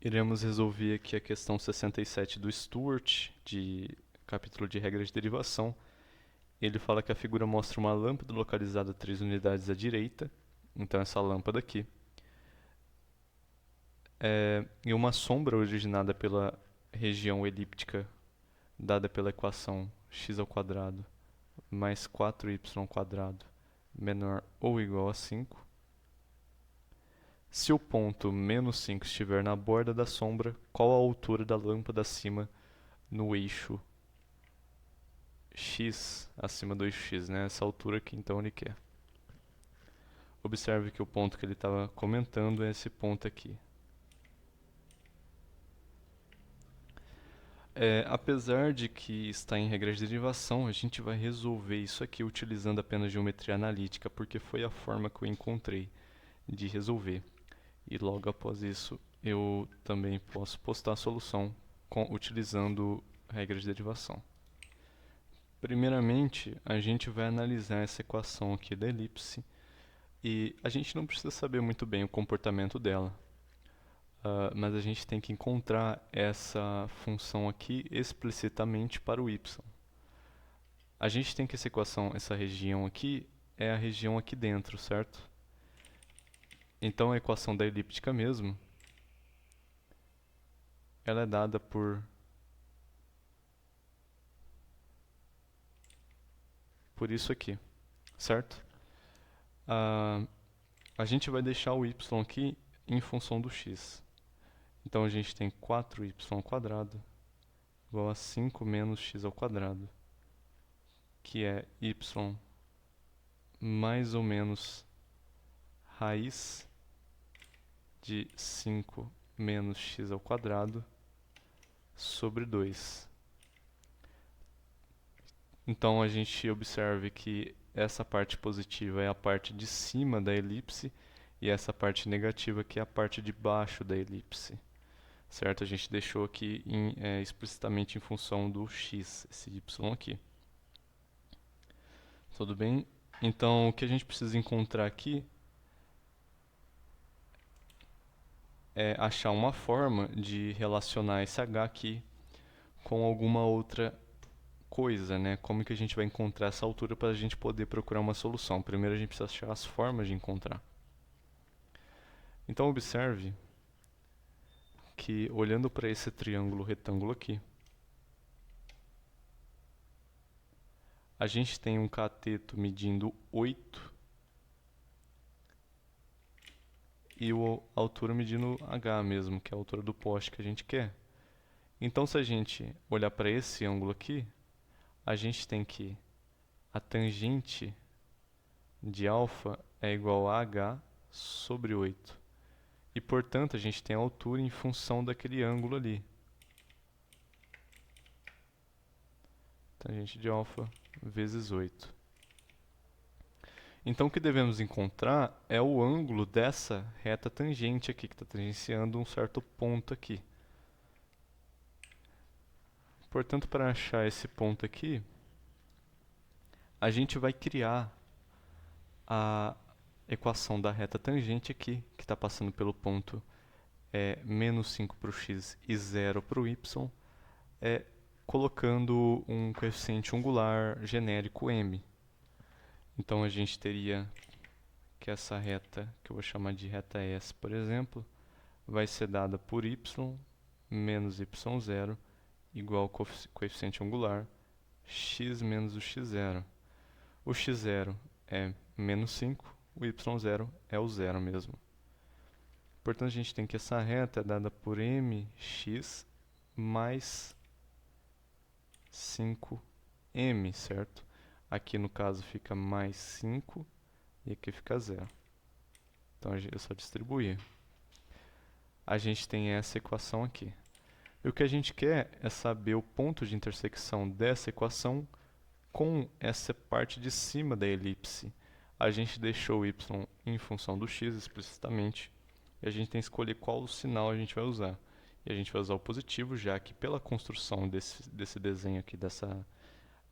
Iremos resolver aqui a questão 67 do Stewart, de capítulo de regra de derivação. Ele fala que a figura mostra uma lâmpada localizada a 3 unidades à direita, então essa lâmpada aqui, e uma sombra originada pela região elíptica dada pela equação x ao quadrado mais 4y² menor ou igual a 5. Se o ponto menos 5 estiver na borda da sombra, qual a altura da lâmpada acima no eixo x, acima do eixo x, né? Essa altura que então ele quer. Observe que o ponto que ele estava comentando é esse ponto aqui. Apesar de que está em regra de derivação, a gente vai resolver isso aqui utilizando apenas geometria analítica, porque foi a forma que eu encontrei de resolver. E logo após isso, eu também posso postar a solução utilizando regra de derivação. Primeiramente, a gente vai analisar essa equação aqui da elipse e a gente não precisa saber muito bem o comportamento dela. Mas a gente tem que encontrar essa função aqui explicitamente para o y. A gente tem que essa equação, essa região aqui, é a região aqui dentro, certo? Então a equação da elíptica mesmo, ela é dada por isso aqui, certo? A gente vai deixar o y aqui em função do x. Então a gente tem 4y² igual a 5 menos x ao quadrado, que é y mais ou menos raiz de 5 menos x ao quadrado sobre 2. Então a gente observa que essa parte positiva é a parte de cima da elipse e essa parte negativa que é a parte de baixo da elipse. Certo? A gente deixou aqui explicitamente em função do x, esse y aqui. Tudo bem? Então, o que a gente precisa encontrar aqui é achar uma forma de relacionar esse h aqui com alguma outra coisa, né? Como que a gente vai encontrar essa altura para a gente poder procurar uma solução? Primeiro a gente precisa achar as formas de encontrar. Então, observe que, olhando para esse triângulo retângulo aqui, a gente tem um cateto medindo 8 e a altura medindo h mesmo, que é a altura do poste que a gente quer. Então, se a gente olhar para esse ângulo aqui, a gente tem que a tangente de alfa é igual a h sobre 8. E, portanto, a gente tem a altura em função daquele ângulo ali. Tangente de alfa vezes 8. Então, o que devemos encontrar é o ângulo dessa reta tangente aqui, que está tangenciando um certo ponto aqui. Portanto, para achar esse ponto aqui, a gente vai criar a equação da reta tangente aqui, que está passando pelo ponto menos 5 para o x e 0 para o y, colocando um coeficiente angular genérico m. Então a gente teria que essa reta, que eu vou chamar de reta S, por exemplo, vai ser dada por y menos y0 igual ao coeficiente angular x menos o x0. O x0 é menos 5, o y0 é o zero mesmo. Portanto, a gente tem que essa reta é dada por mx mais 5m, certo? Aqui no caso fica mais 5 e aqui fica 0. Então é só distribuir. A gente tem essa equação aqui. E o que a gente quer é saber o ponto de intersecção dessa equação com essa parte de cima da elipse. A gente deixou o y em função do x explicitamente e a gente tem que escolher qual o sinal a gente vai usar. E a gente vai usar o positivo, já que pela construção desse desenho aqui,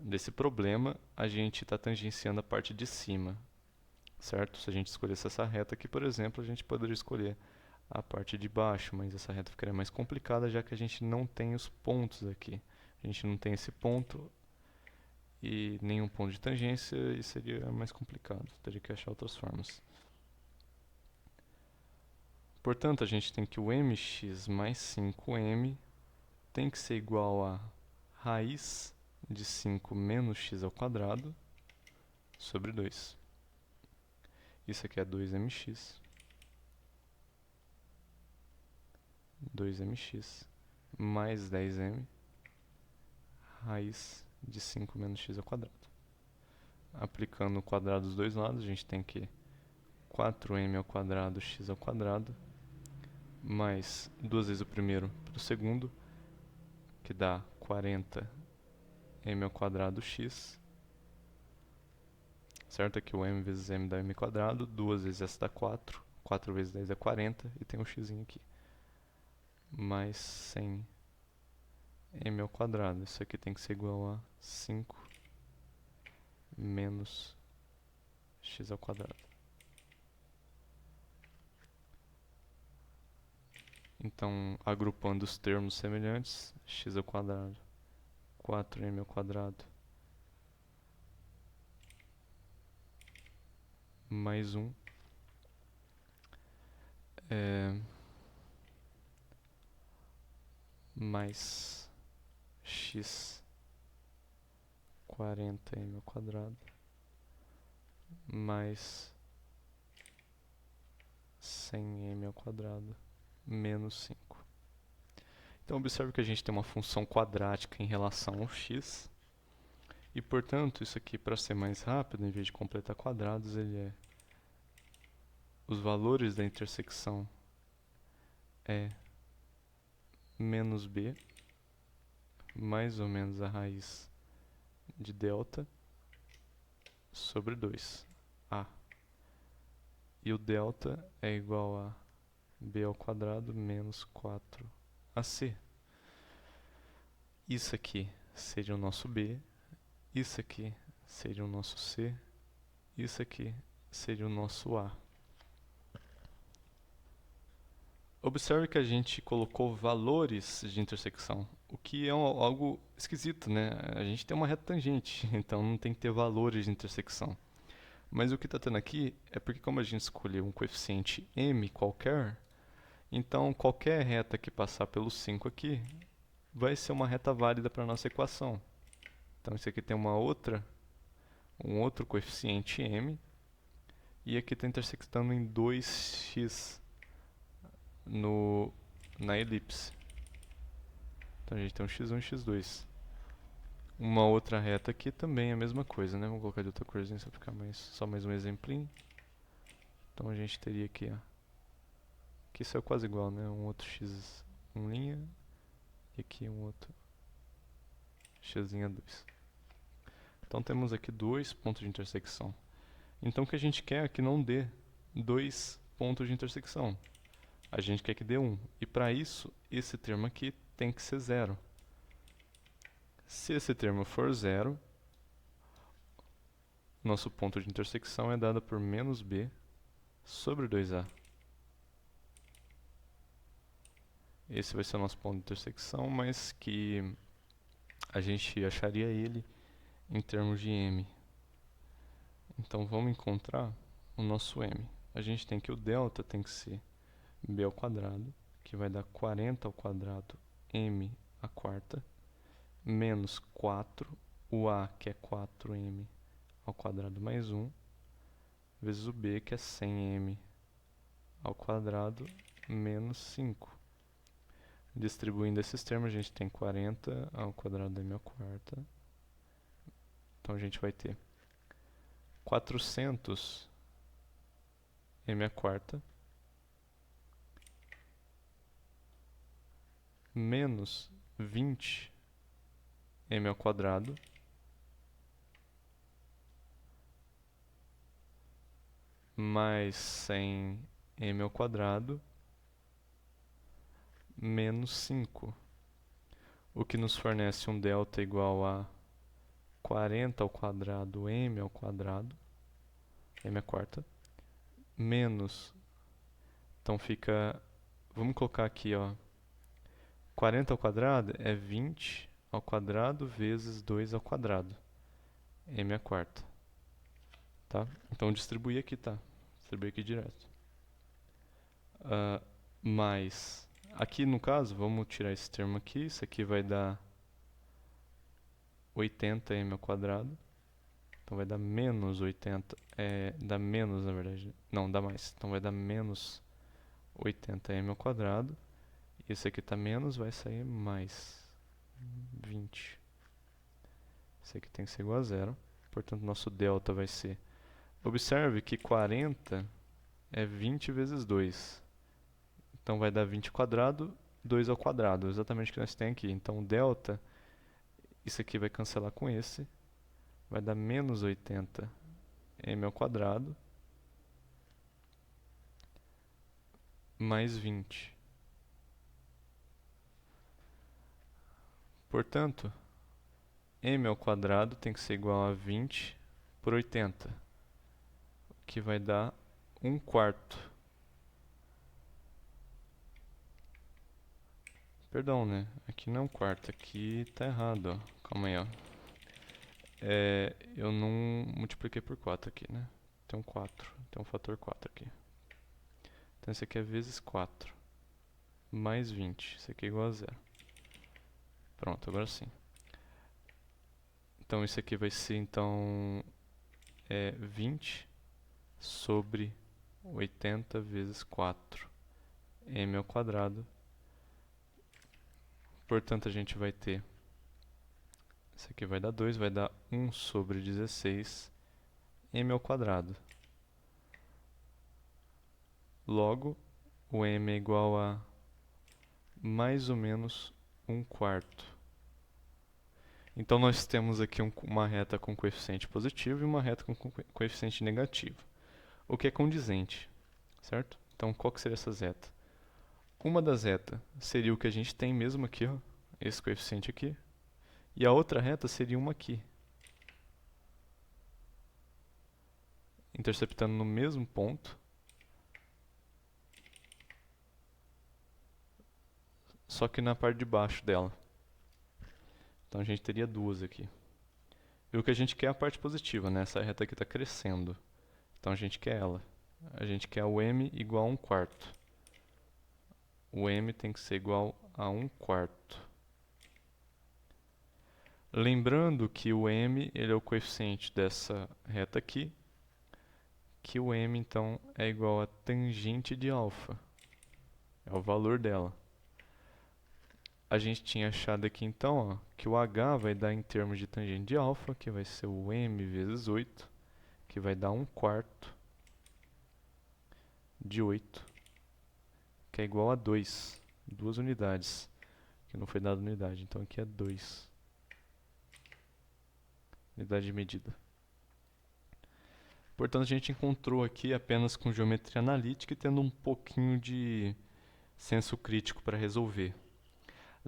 desse problema, a gente está tangenciando a parte de cima, certo? Se a gente escolhesse essa reta aqui, por exemplo, a gente poderia escolher a parte de baixo, mas essa reta ficaria mais complicada já que a gente não tem os pontos aqui. A gente não tem esse ponto e nenhum ponto de tangência e seria mais complicado. Teria que achar outras formas. Portanto, a gente tem que o mx mais 5m tem que ser igual a raiz de 5 menos x ao quadrado sobre 2. Isso aqui é 2mx. 2mx mais 10m raiz de 5 menos x ao quadrado. Aplicando o quadrado dos dois lados, a gente tem que 4m ao quadrado x ao quadrado mais duas vezes o primeiro para o segundo, que dá 40m ao quadrado x, certo? Aqui o m vezes m dá m quadrado, 2 vezes s dá 4, 4 vezes 10 é 40, e tem um x aqui. Mais 100m ao quadrado, isso aqui tem que ser igual a 5 menos x ao quadrado. Então, agrupando os termos semelhantes, x ao quadrado, 4m ao quadrado, mais 1, mais x 40m ao quadrado, mais 100m ao quadrado, menos 5. Então, observe que a gente tem uma função quadrática em relação ao x. E, portanto, isso aqui, para ser mais rápido, em vez de completar quadrados, ele é os valores da intersecção é menos b, mais ou menos a raiz de delta, sobre 2a. E o delta é igual a b ao quadrado menos 4ac. Isso aqui seria o nosso b, isso aqui seria o nosso c, isso aqui seria o nosso a. Observe que a gente colocou valores de intersecção, o que é algo esquisito, né? A gente tem uma reta tangente, então não tem que ter valores de intersecção. Mas o que está tendo aqui é porque como a gente escolheu um coeficiente m qualquer, então qualquer reta que passar pelo 5 aqui vai ser uma reta válida para a nossa equação. Então isso aqui tem um outro coeficiente m, e aqui está intersectando em 2x na elipse. Então a gente tem um x1 e x2. Uma outra reta aqui também é a mesma coisa, né? Vamos colocar de outra corzinha só para ficar só mais um exemplinho. Então a gente teria aqui, ó. Aqui isso é quase igual, né? Um outro x, linha, e aqui um outro x'2. Então temos aqui dois pontos de intersecção. Então o que a gente quer é que não dê dois pontos de intersecção. A gente quer que dê 1. E para isso, esse termo aqui tem que ser 0. Se esse termo for 0, nosso ponto de intersecção é dado por menos b sobre 2a. Esse vai ser o nosso ponto de intersecção, mas que a gente acharia ele em termos de m. Então vamos encontrar o nosso m. A gente tem que o delta tem que ser b ao quadrado, que vai dar 40 ao quadrado m à quarta, menos 4, o a, que é 4m ao quadrado mais 1, vezes o b, que é 100m ao quadrado menos 5. Distribuindo esses termos, a gente tem 40 ao quadrado m à quarta. Então a gente vai ter 400 m à quarta menos 20 m ao quadrado mais 100 m ao quadrado menos 5, o que nos fornece um delta igual a 40 ao quadrado m ao quadrado, m à quarta, menos, então fica vamos colocar aqui, ó, 40 ao quadrado é 20 ao quadrado vezes 2 ao quadrado, m à quarta, tá? Então distribuir aqui, tá? Distribuir aqui direto. Mais, aqui no caso, vamos tirar esse termo aqui, isso aqui vai dar 80m ao quadrado, então vai dar menos 80, dá menos na verdade, não, dá mais, então vai dar menos 80m ao quadrado, e esse aqui tá menos, vai sair mais 20. Esse aqui tem que ser igual a zero, portanto nosso delta vai ser, observe que 40 é 20 vezes 2, então vai dar 20 ao quadrado, 2 ao quadrado, exatamente o que nós temos aqui, então o delta, isso aqui vai cancelar com esse, vai dar menos 80m ao quadrado mais 20. Portanto, m ao quadrado tem que ser igual a 20 por 80, que vai dar 1/4. Perdão, né? Aqui não é 1/4, aqui tá errado, ó. Calma aí, ó. Eu não multipliquei por 4 aqui, né? Tem um 4, tem um fator 4 aqui. Então esse aqui é vezes 4, mais 20, isso aqui é igual a zero. Pronto, agora sim. Então isso aqui vai ser, então, 20 sobre 80 vezes 4, m ao quadrado. Portanto, a gente vai ter, isso aqui vai dar 2, vai dar 1 sobre 16, m ao quadrado. Logo, o m é igual a mais ou menos 1/4. Então, nós temos aqui uma reta com coeficiente positivo e uma reta com coeficiente negativo. O que é condizente, certo? Então, qual que seria essa reta? Uma das retas seria o que a gente tem mesmo aqui, ó, esse coeficiente aqui. E a outra reta seria uma aqui, interceptando no mesmo ponto, só que na parte de baixo dela. Então a gente teria duas aqui. E o que a gente quer é a parte positiva, né? Essa reta aqui está crescendo. Então a gente quer ela. A gente quer o m igual a 1/4. O m tem que ser igual a 1/4. Lembrando que o m ele é o coeficiente dessa reta aqui, que o m então é igual a tangente de alfa. É o valor dela. A gente tinha achado aqui então, ó, que o h vai dar em termos de tangente de alfa, que vai ser o m vezes 8, que vai dar 1/4 de 8, que é igual a 2, 2 unidades, que não foi dada unidade, então aqui é 2, unidade de medida. Portanto, a gente encontrou aqui apenas com geometria analítica e tendo um pouquinho de senso crítico para resolver.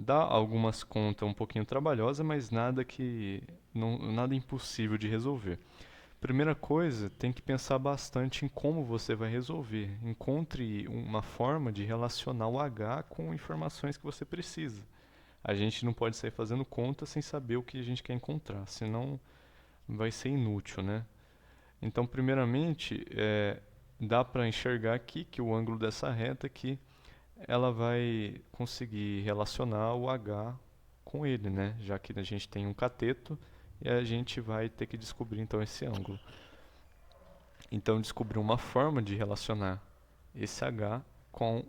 Dá algumas contas um pouquinho trabalhosas, mas nada nada impossível de resolver. Primeira coisa, tem que pensar bastante em como você vai resolver. Encontre uma forma de relacionar o H com informações que você precisa. A gente não pode sair fazendo conta sem saber o que a gente quer encontrar, senão vai ser inútil, né? Então, primeiramente, dá para enxergar aqui que o ângulo dessa reta aqui ela vai conseguir relacionar o H com ele, né? Já que a gente tem um cateto e a gente vai ter que descobrir então esse ângulo. Então descobrir uma forma de relacionar esse H com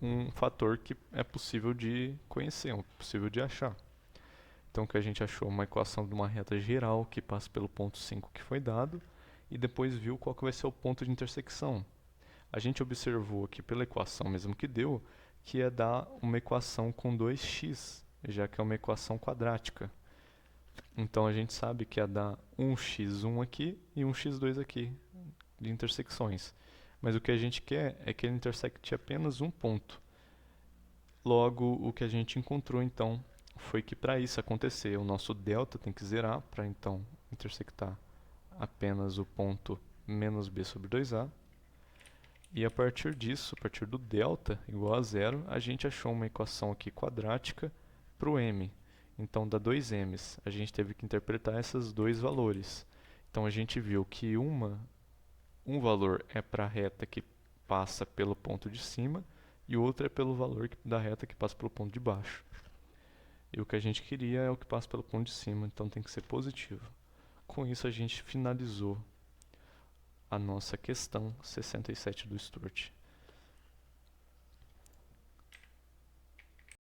um fator que é possível de conhecer, possível de achar. Então que a gente achou uma equação de uma reta geral que passa pelo ponto 5 que foi dado e depois viu qual que vai ser o ponto de intersecção. A gente observou aqui pela equação mesmo que deu, que é dar uma equação com 2x, já que é uma equação quadrática. Então a gente sabe que é dar 1x1 aqui e 1x2 aqui, de intersecções. Mas o que a gente quer é que ele intersecte apenas um ponto. Logo, o que a gente encontrou então foi que para isso acontecer, o nosso delta tem que zerar para então intersectar apenas o ponto menos b sobre 2a. E a partir disso, a partir do delta igual a zero, a gente achou uma equação aqui quadrática para o m. Então dá 2m's. A gente teve que interpretar esses dois valores. Então a gente viu que um valor é para a reta que passa pelo ponto de cima e o outro é pelo valor da reta que passa pelo ponto de baixo. E o que a gente queria é o que passa pelo ponto de cima, então tem que ser positivo. Com isso a gente finalizou a nossa questão 67 do Sturt.